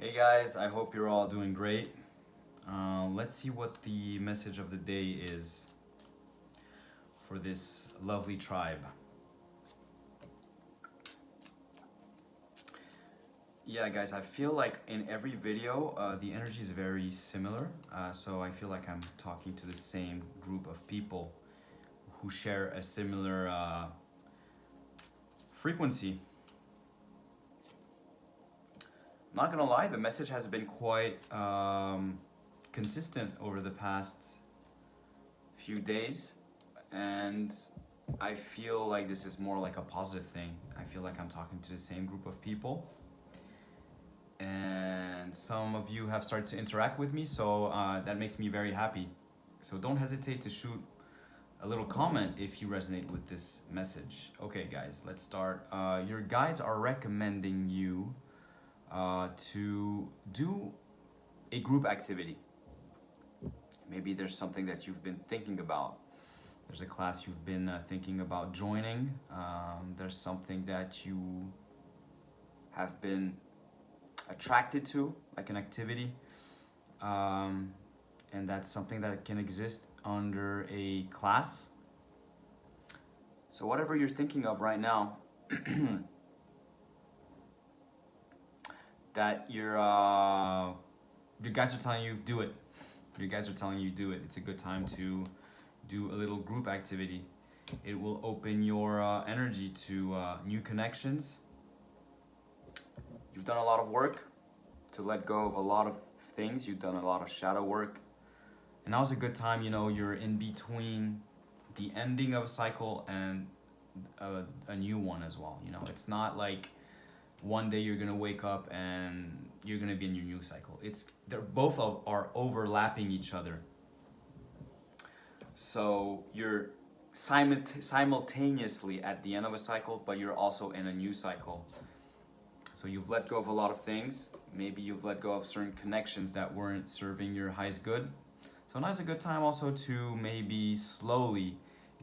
Hey guys, I hope you're all doing great. Let's see what the message of the day is for this lovely tribe. Yeah, guys, I feel like in every video, the energy is very similar. So I feel like I'm talking to the same group of people who share a similar frequency. Not gonna lie, the message has been quite consistent over the past few days, and I feel like this is more like a positive thing. I feel like I'm talking to the same group of people, and some of you have started to interact with me, so that makes me very happy. So don't hesitate to shoot a little comment if you resonate with this message. Okay, guys, let's start. Your guides are recommending you to do a group activity. Maybe there's something that you've been thinking about. There's a class you've been thinking about joining. There's something that you have been attracted to, like an activity. And that's something that can exist under a class. So whatever you're thinking of right now, that your guides are telling you do it. Your guides are telling you do it. It's a good time to do a little group activity. It will open your energy to new connections. You've done a lot of work to let go of a lot of things. You've done a lot of shadow work. And now's a good time, you're in between the ending of a cycle and a new one as well. It's not like one day you're gonna wake up and you're gonna be in your new cycle. They're both are overlapping each other. So you're simultaneously at the end of a cycle, but you're also in a new cycle. So you've let go of a lot of things. Maybe you've let go of certain connections that weren't serving your highest good. So now's a good time also to maybe slowly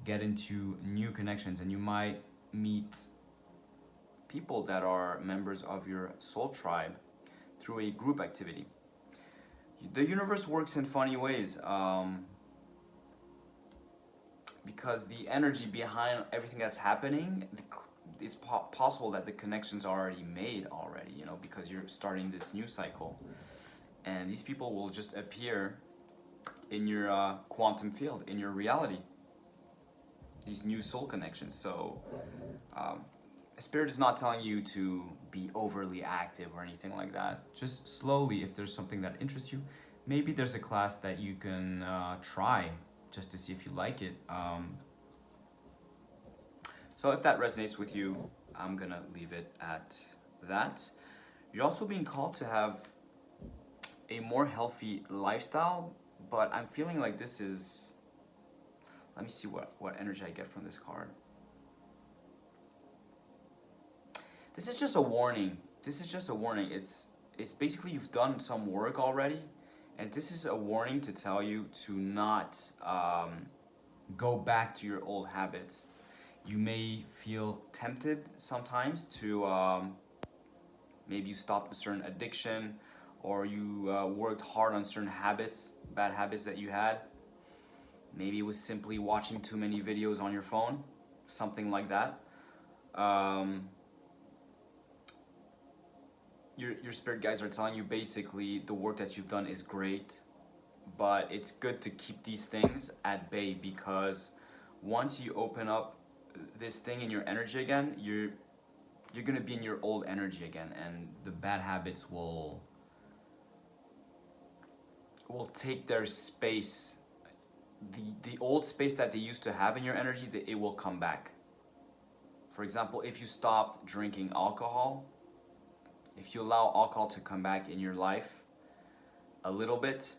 get into new connections, and you might meet people that are members of your soul tribe through a group activity. The universe works in funny ways, because the energy behind everything that's happening, it's possible that the connections are already made already, because you're starting this new cycle. And these people will just appear in your quantum field, in your reality. These new soul connections. So Spirit is not telling you to be overly active or anything like that. Just slowly, if there's something that interests you, maybe there's a class that you can try just to see if you like it. So if that resonates with you, I'm gonna leave it at that. You're also being called to have a more healthy lifestyle, but I'm feeling like this is, let me see what energy I get from this card. This is just a warning. It's basically you've done some work already, and this is a warning to tell you to not go back to your old habits. You may feel tempted sometimes to maybe you stopped a certain addiction, or you worked hard on certain habits, bad habits that you had. Maybe it was simply watching too many videos on your phone, something like that. Your spirit guides are telling you basically the work that you've done is great, but it's good to keep these things at bay, because once you open up this thing in your energy again, you're gonna be in your old energy again, and the bad habits will take their space. The old space that they used to have in your energy, it will come back. For example, if you stop drinking alcohol, if you allow alcohol to come back in your life a little bit,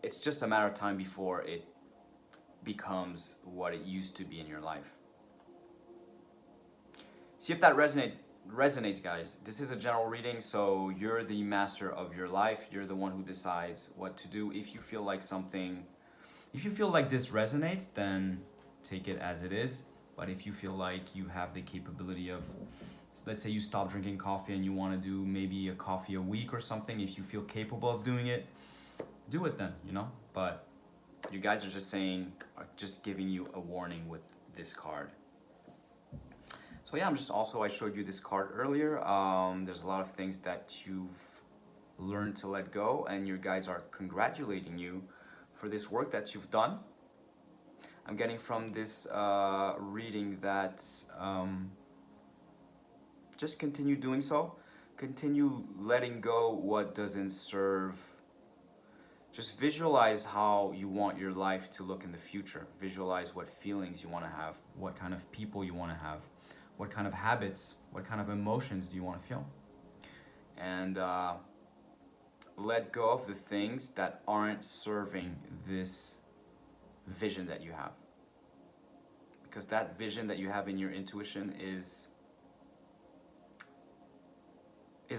it's just a matter of time before it becomes what it used to be in your life. See if that resonates, guys. This is a general reading, so you're the master of your life. You're the one who decides what to do. If you feel like this resonates, then take it as it is. But if you feel like you have the capability of let's say you stop drinking coffee and you want to do maybe a coffee a week or something. If you feel capable of doing it, do it then, you know. But you guys are just saying, are just giving you a warning with this card. So yeah, I showed you this card earlier. There's a lot of things that you've learned to let go, and your guides are congratulating you for this work that you've done. I'm getting from this reading that just continue doing so. Continue letting go what doesn't serve. Just visualize how you want your life to look in the future. Visualize what feelings you want to have, what kind of people you want to have, what kind of habits, what kind of emotions do you want to feel. And let go of the things that aren't serving this vision that you have. Because that vision that you have in your intuition is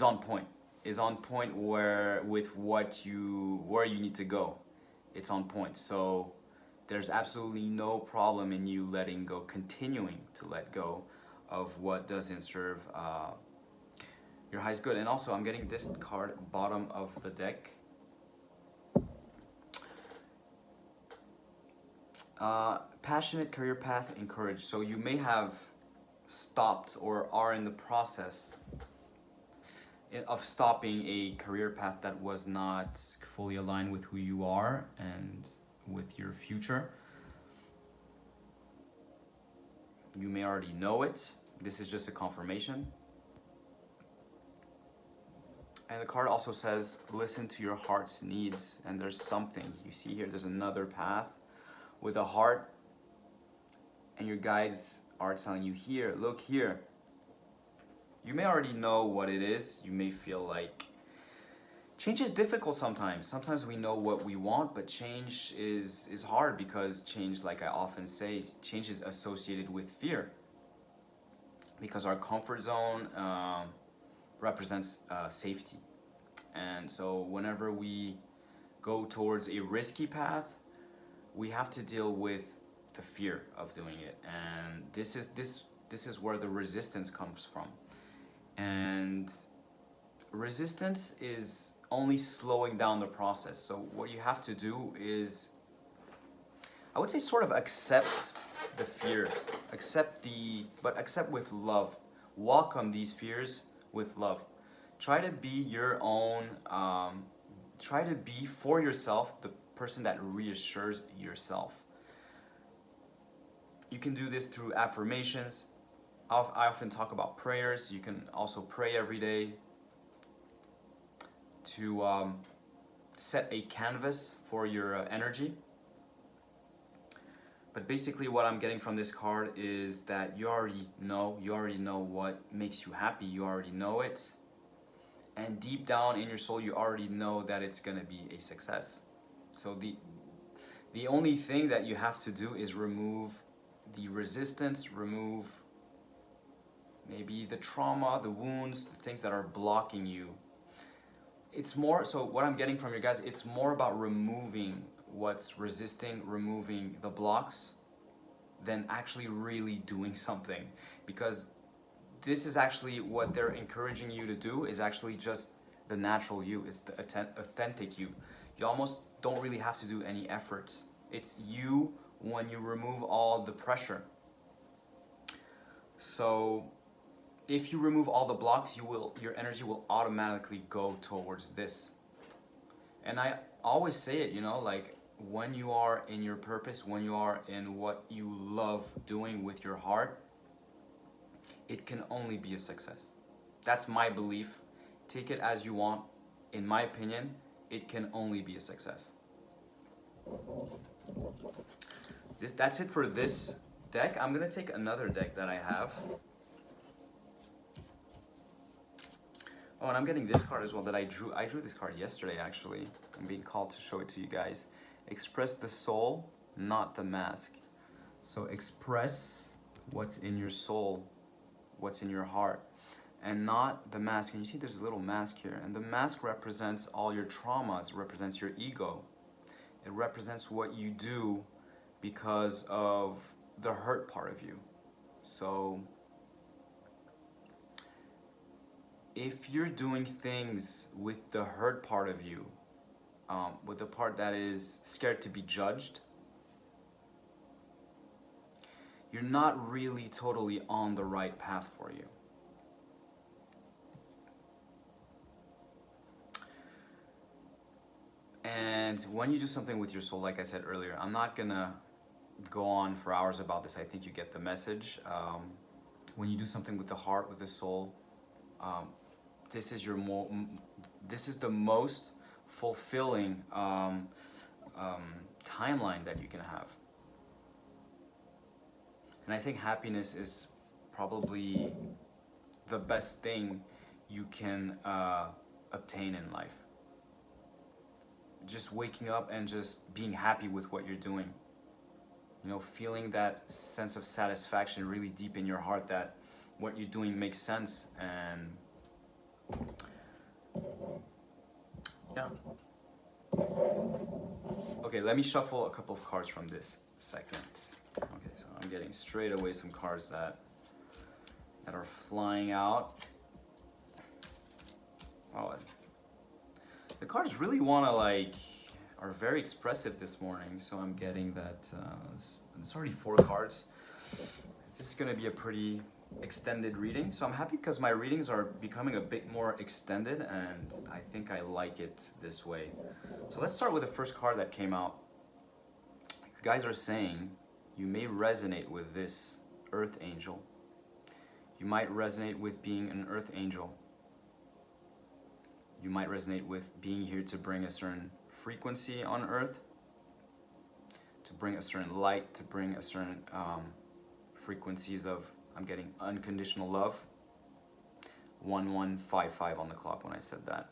on point. Is on point where you need to go. It's on point. So there's absolutely no problem in you letting go, continuing to let go of what doesn't serve your highest good. And also I'm getting this card, bottom of the deck. Passionate career path encouraged. So you may have stopped or are in the process of stopping a career path that was not fully aligned with who you are and with your future. You may already know it. This is just a confirmation. And the card also says, listen to your heart's needs. And there's something, you see here, there's another path with a heart. And your guides are telling you here, look here. You may already know what it is. You may feel like change is difficult sometimes. Sometimes we know what we want, but change is hard because change, like I often say, change is associated with fear. Because our comfort zone represents safety. And so whenever we go towards a risky path, we have to deal with the fear of doing it. And this is where the resistance comes from. And resistance is only slowing down the process. So what you have to do is, I would say, sort of accept the fear, but accept with love. Welcome these fears with love. Try to be your own, try to be for yourself the person that reassures yourself. You can do this through affirmations. I often talk about prayers. You can also pray every day to set a canvas for your energy. But basically what I'm getting from this card is that you already know what makes you happy. You already know it. And deep down in your soul, you already know that it's gonna be a success. So the only thing that you have to do is remove the resistance, remove maybe the trauma, the wounds, the things that are blocking you. It's more, so what I'm getting from you guys, it's more about removing what's resisting, removing the blocks, than actually really doing something. Because this is actually what they're encouraging you to do, is actually just the natural you, is the authentic you. You almost don't really have to do any efforts. It's you when you remove all the pressure. So if you remove all the blocks, your energy will automatically go towards this. And I always say it, you know, like when you are in your purpose, when you are in what you love doing with your heart, it can only be a success. That's my belief. Take it as you want. In my opinion, it can only be a success. That's it for this deck. I'm gonna take another deck that I have. Oh, and I'm getting this card as well that I drew. I drew this card yesterday, actually. I'm being called to show it to you guys. Express the soul, not the mask. So express what's in your soul, what's in your heart, and not the mask. And you see there's a little mask here. And the mask represents all your traumas. It represents your ego. It represents what you do because of the hurt part of you. So if you're doing things with the hurt part of you, with the part that is scared to be judged, you're not really totally on the right path for you. And when you do something with your soul, like I said earlier, I'm not gonna go on for hours about this. I think you get the message. When you do something with the heart, with the soul, this is this is the most fulfilling timeline that you can have. And I think happiness is probably the best thing you can obtain in life. Just waking up and just being happy with what you're doing. You know, feeling that sense of satisfaction really deep in your heart that what you're doing makes sense. And yeah. Okay, let me shuffle a couple of cards from this second. Okay, so I'm getting straight away some cards that are flying out. Oh, the cards really want to are very expressive this morning, so I'm getting that. It's already 4 cards. This is going to be a pretty extended reading, so I'm happy because my readings are becoming a bit more extended, and I think I like it this way. So let's start with the first card that came out. You guys are saying you may resonate with this Earth Angel. You might resonate with being an Earth Angel. You might resonate with being here to bring a certain frequency on Earth, to bring a certain light, to bring a certain frequencies of, I'm getting unconditional love. 1155 on the clock when I said that.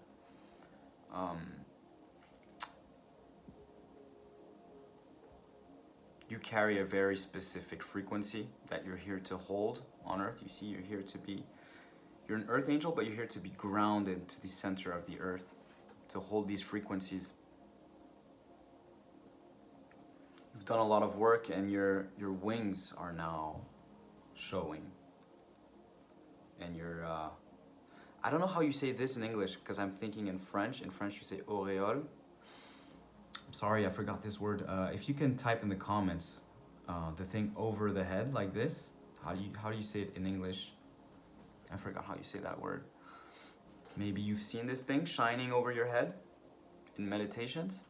You carry a very specific frequency that you're here to hold on Earth. You see, you're here to be, you're an Earth Angel, but you're here to be grounded to the center of the Earth, to hold these frequencies. You've done a lot of work, and your wings are now showing. And you're, I don't know how you say this in English because I'm thinking in French. In French you say auréole. I'm sorry, I forgot this word. If you can type in the comments the thing over the head like this. How do you say it in English? I forgot how you say that word. Maybe you've seen this thing shining over your head in meditations.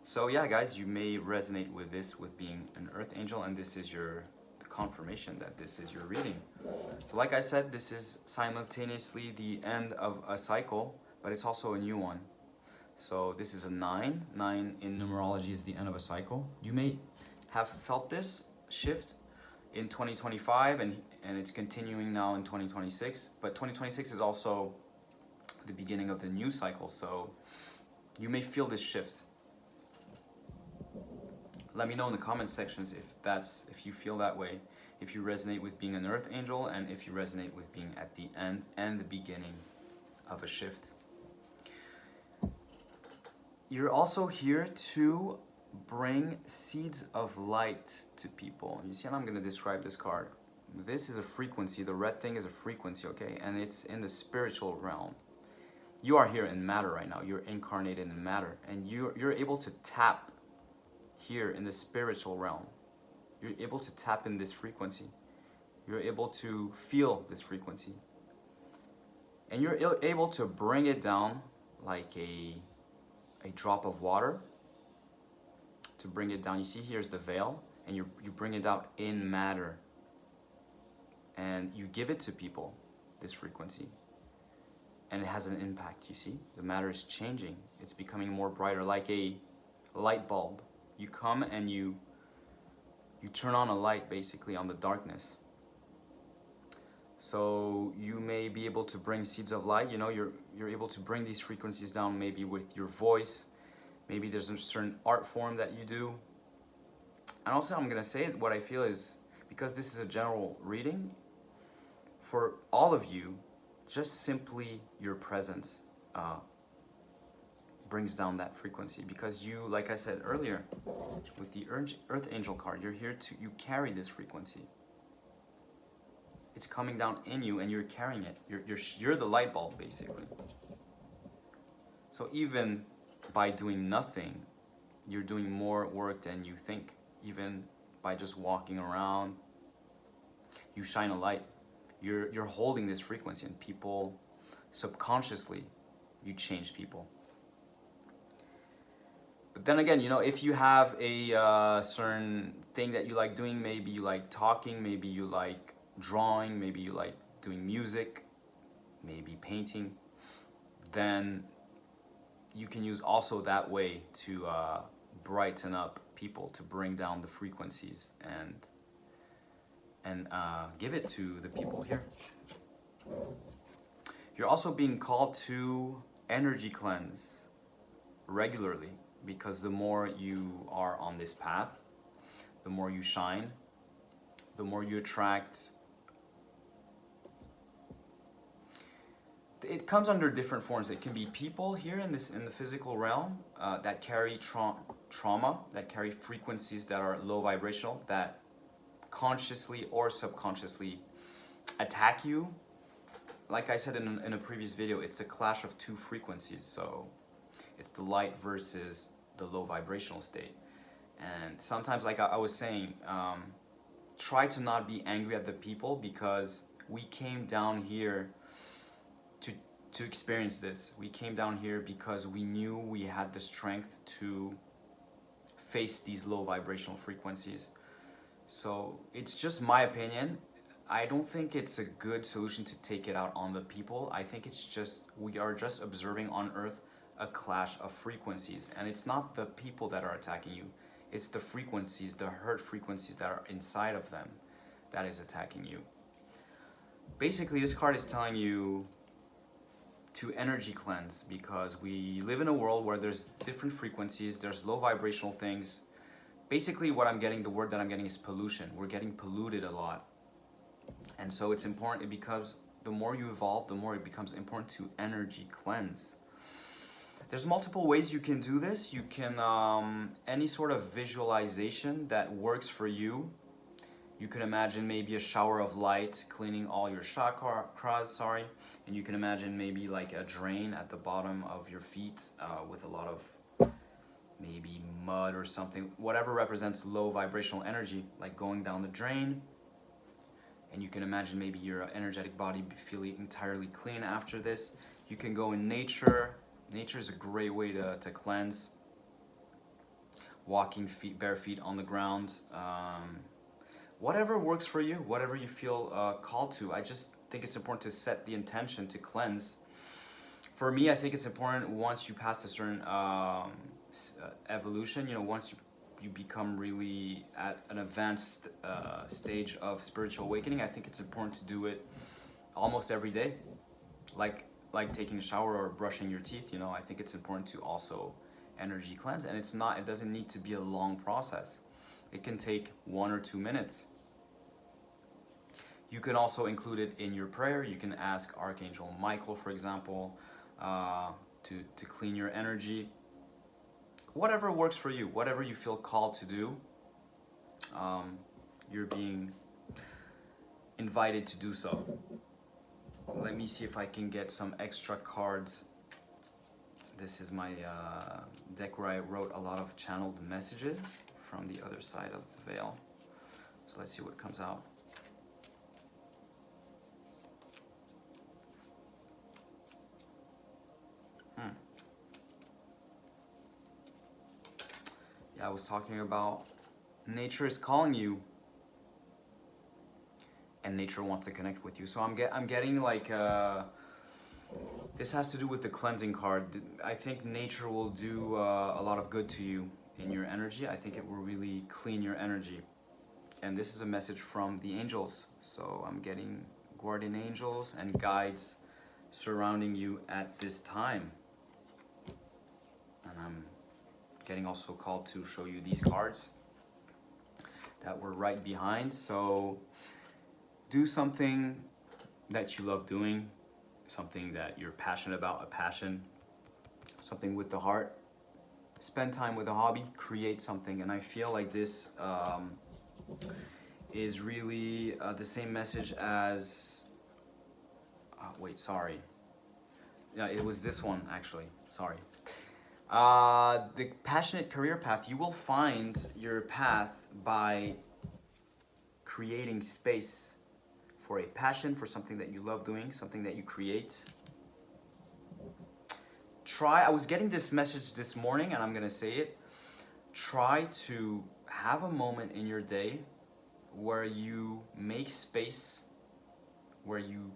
So yeah, guys, you may resonate with this, with being an Earth Angel, and this is the confirmation that this is your reading. So like I said, this is simultaneously the end of a cycle, but it's also a new one. So this is a 9. 9 in numerology is the end of a cycle. You may have felt this shift in 2025, and it's continuing now in 2026. But 2026 is also the beginning of the new cycle, so you may feel this shift. Let me know in the comment sections if you feel that way, if you resonate with being an Earth Angel, and if you resonate with being at the end and the beginning of a shift. You're also here to bring seeds of light to people. You see how I'm going to describe this card? This is a frequency. The red thing is a frequency, okay? And it's in the spiritual realm. You are here in matter right now. You're incarnated in matter. And you're able to tap here in the spiritual realm. You're able to tap in this frequency. You're able to feel this frequency. And you're able to bring it down like a drop of water, to bring it down. You see, here's the veil, and you bring it out in matter, and you give it to people, this frequency, and it has an impact. You see, the matter is changing. It's becoming more brighter, like a light bulb. You come and you turn on a light, basically, on the darkness. So you may be able to bring seeds of light. You know, you're able to bring these frequencies down, maybe with your voice. Maybe there's a certain art form that you do. And also, I'm gonna say it, what I feel is, because this is a general reading, for all of you, just simply your presence brings down that frequency. Because you, like I said earlier, with the Earth Angel card, you're here to, you carry this frequency. It's coming down in you and you're carrying it. You're the light bulb, basically. So even by doing nothing, you're doing more work than you think. Even by just walking around, you shine a light. You're holding this frequency, and people subconsciously, you change people. But then again, you know, if you have a certain thing that you like doing, maybe you like talking, maybe you like drawing, maybe you like doing music, maybe painting, then you can use also that way to brighten up people, to bring down the frequencies and give it to the people here. You're also being called to energy cleanse regularly, because the more you are on this path, the more you shine, the more you attract. It comes under different forms. It can be people here in the physical realm that carry trauma, that carry frequencies that are low vibrational, that consciously or subconsciously attack you. Like I said in a previous video, it's a clash of two frequencies. So it's the light versus the low vibrational state. And sometimes, like I was saying, try to not be angry at the people, because we came down here to experience this. We came down here because we knew we had the strength to face these low vibrational frequencies. So it's just my opinion. I don't think it's a good solution to take it out on the people. I think it's just, we are just observing on Earth a clash of frequencies, and it's not the people that are attacking you. It's the frequencies, the hurt frequencies that are inside of them that is attacking you. Basically, this card is telling you to energy cleanse, because we live in a world where there's different frequencies, there's low vibrational things. Basically, what I'm getting, the word that I'm getting is pollution. We're getting polluted a lot. And so it's important, because the more you evolve, the more it becomes important to energy cleanse. There's multiple ways you can do this. You can, any sort of visualization that works for you. You can imagine maybe a shower of light cleaning all your chakras, and you can imagine maybe like a drain at the bottom of your feet with a lot of maybe mud or something, whatever represents low vibrational energy, like going down the drain. And you can imagine maybe your energetic body feeling entirely clean after this. You can go in nature. Nature is a great way to cleanse. Walking bare feet on the ground. Whatever works for you, whatever you feel called to. I just think it's important to set the intention to cleanse. For me, I think it's important, once you pass a certain evolution, you know, once you become really at an advanced stage of spiritual awakening, I think it's important to do it almost every day. Like taking a shower or brushing your teeth, you know, I think it's important to also energy cleanse. And it doesn't need to be a long process. It can take 1 or 2 minutes. You can also include it in your prayer. You can ask Archangel Michael, for example, to clean your energy. Whatever works for you, whatever you feel called to do, you're being invited to do so. Let me see if I can get some extra cards. This is my deck where I wrote a lot of channeled messages from the other side of the veil. So let's see what comes out. Yeah, I was talking about nature is calling you, and nature wants to connect with you. So I'm getting like this has to do with the cleansing card. I think nature will do a lot of good to you in your energy. I think it will really clean your energy. And this is a message from the angels. So I'm getting guardian angels and guides surrounding you at this time. And I'm getting also called to show you these cards that were right behind. So do something that you love doing, something that you're passionate about, a passion, something with the heart. Spend time with a hobby, create something. And I feel like this is really the same message as, wait, sorry. Yeah, it was this one actually, sorry. The passionate career path, you will find your path by creating space for a passion, for something that you love doing, something that you create. I was getting this message this morning and I'm gonna say it. Try to have a moment in your day where you make space, where you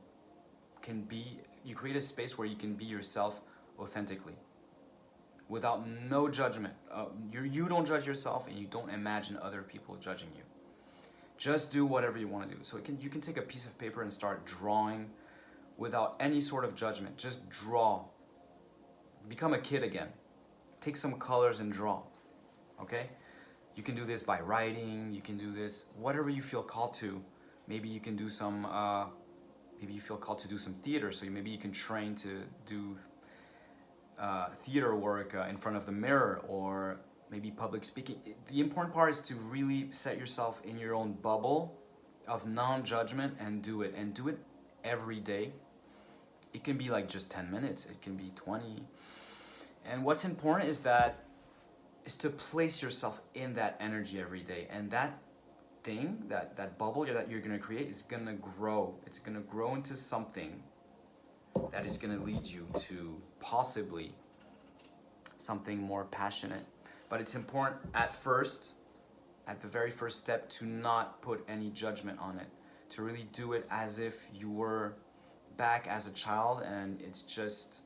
create a space where you can be yourself authentically, without no judgment. You don't judge yourself and you don't imagine other people judging you. Just do whatever you want to do. So you can take a piece of paper and start drawing without any sort of judgment. Just draw. Become a kid again. Take some colors and draw. Okay? You can do this by writing. You can do this whatever you feel called to. Maybe you can do some. Maybe you feel called to do some theater. So maybe you can train to do theater work in front of the mirror, or maybe public speaking. The important part is to really set yourself in your own bubble of non-judgment and do it every day. It can be like just 10 minutes, it can be 20. And what's important is to place yourself in that energy every day, and that thing, that bubble that you're gonna create is gonna grow. It's gonna grow into something that is gonna lead you to possibly something more passionate. But it's important at the very first step, to not put any judgment on it, to really do it as if you were back as a child, and it's just,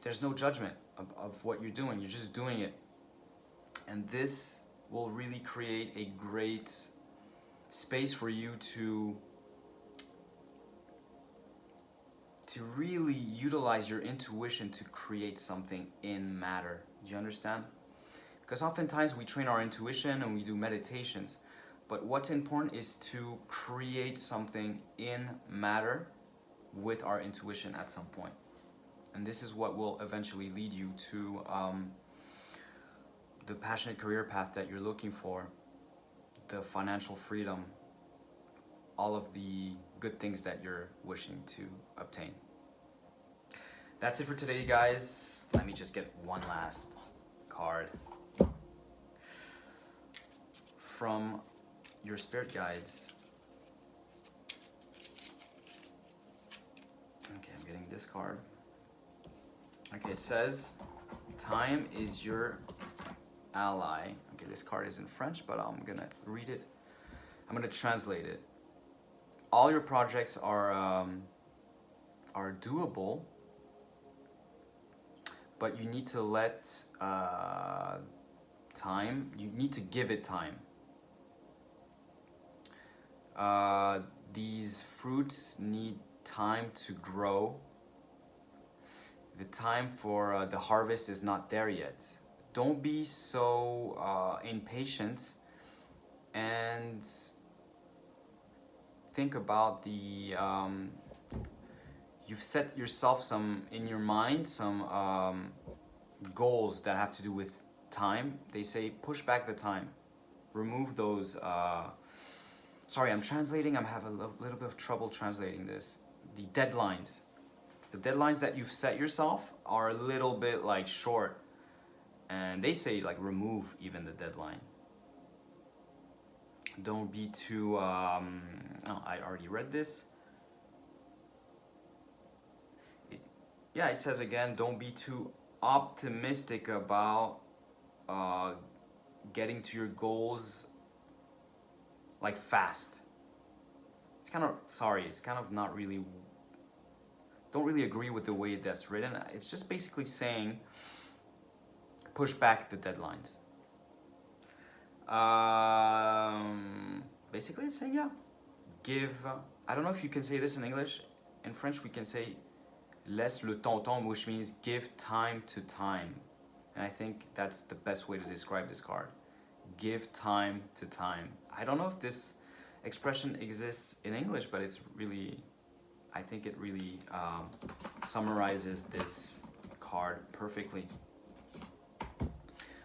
there's no judgment of what you're doing, you're just doing it. And this will really create a great space for you to really utilize your intuition to create something in matter. Do you understand? Because oftentimes we train our intuition and we do meditations, but what's important is to create something in matter with our intuition at some point. And this is what will eventually lead you to the passionate career path that you're looking for, the financial freedom, all of the good things that you're wishing to obtain. That's it for today, guys. Let me just get one last card from your spirit guides. Okay, I'm getting this card. Okay, it says, time is your ally. Okay, this card is in French, but I'm gonna read it. I'm gonna translate it. All your projects are doable, but you need to let time, you need to give it time. These fruits need time to grow. The time for the harvest is not there yet. Don't be so impatient, and think about the you've set yourself some in your mind, some goals that have to do with time. They say push back the time, remove those sorry, I'm translating, I have a little bit of trouble translating this. The deadlines that you've set yourself are a little bit like short, and they say like remove even the deadline. Don't be too oh, I already read this. It says again, don't be too optimistic about getting to your goals like fast. It's kind of not really, don't really agree with the way that's written. It's just basically saying push back the deadlines. Basically it's saying, yeah, give, I don't know if you can say this in English. In French we can say laisse le temps au temps, which means give time to time. And I think that's the best way to describe this card. Give time to time. I don't know if this expression exists in English, but it's really, I think it really summarizes this card perfectly.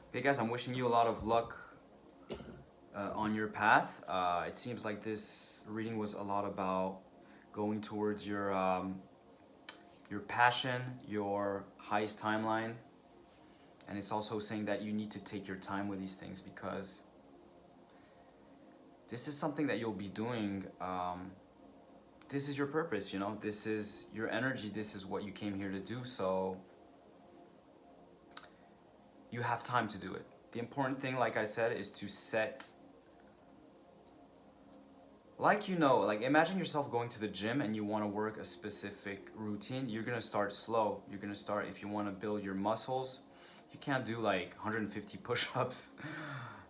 Okay guys, I'm wishing you a lot of luck on your path. It seems like this reading was a lot about going towards your passion, your highest timeline, and it's also saying that you need to take your time with these things because this is something that you'll be doing. This is your purpose, you know. This is your energy. This is what you came here to do. So you have time to do it. The important thing, like I said, is to set, like, you know, like imagine yourself going to the gym and you want to work a specific routine. You're gonna start slow. You're gonna start, if you want to build your muscles, you can't do like 150 push-ups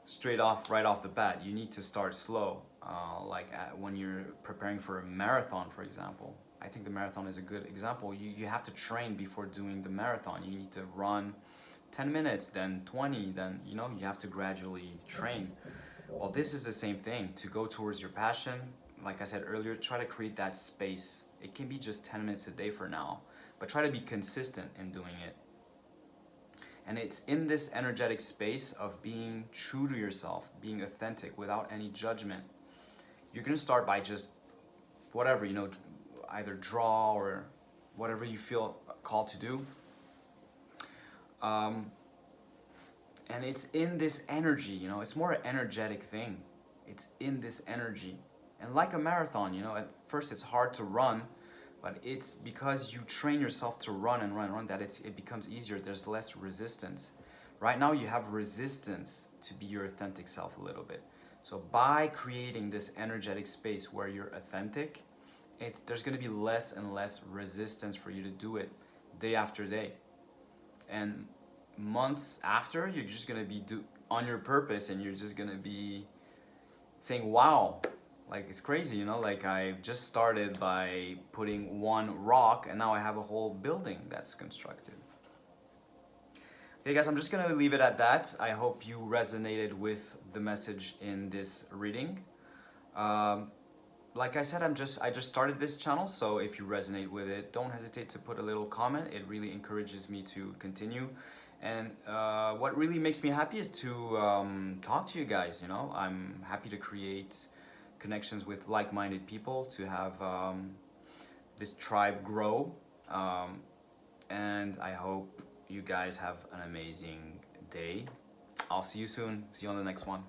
straight off, right off the bat. You need to start slow. When you're preparing for a marathon, for example. I think the marathon is a good example. You have to train before doing the marathon. You need to run 10 minutes, then 20, then, you know, you have to gradually train. Well, this is the same thing. To go towards your passion, like I said earlier, try to create that space. It can be just 10 minutes a day for now, but try to be consistent in doing it. And it's in this energetic space of being true to yourself, being authentic without any judgment. You're gonna start by just whatever, you know, either draw or whatever you feel called to do. And it's in this energy, you know, it's more an energetic thing. It's in this energy. And like a marathon, you know, at first it's hard to run, but it's because you train yourself to run and run and run that it becomes easier. There's less resistance. Right now you have resistance to be your authentic self a little bit. So by creating this energetic space where you're authentic, there's going to be less and less resistance for you to do it day after day. And months after, you're just going to be on your purpose, and you're just going to be saying, wow, like it's crazy, you know, like I just started by putting one rock and now I have a whole building that's constructed. Okay guys, I'm just gonna leave it at that. I hope you resonated with the message in this reading. Like I said, I just started this channel, so if you resonate with it, don't hesitate to put a little comment. It really encourages me to continue. And what really makes me happy is to talk to you guys, you know. I'm happy to create connections with like-minded people, to have this tribe grow. And I hope you guys have an amazing day. I'll see you soon. See you on the next one.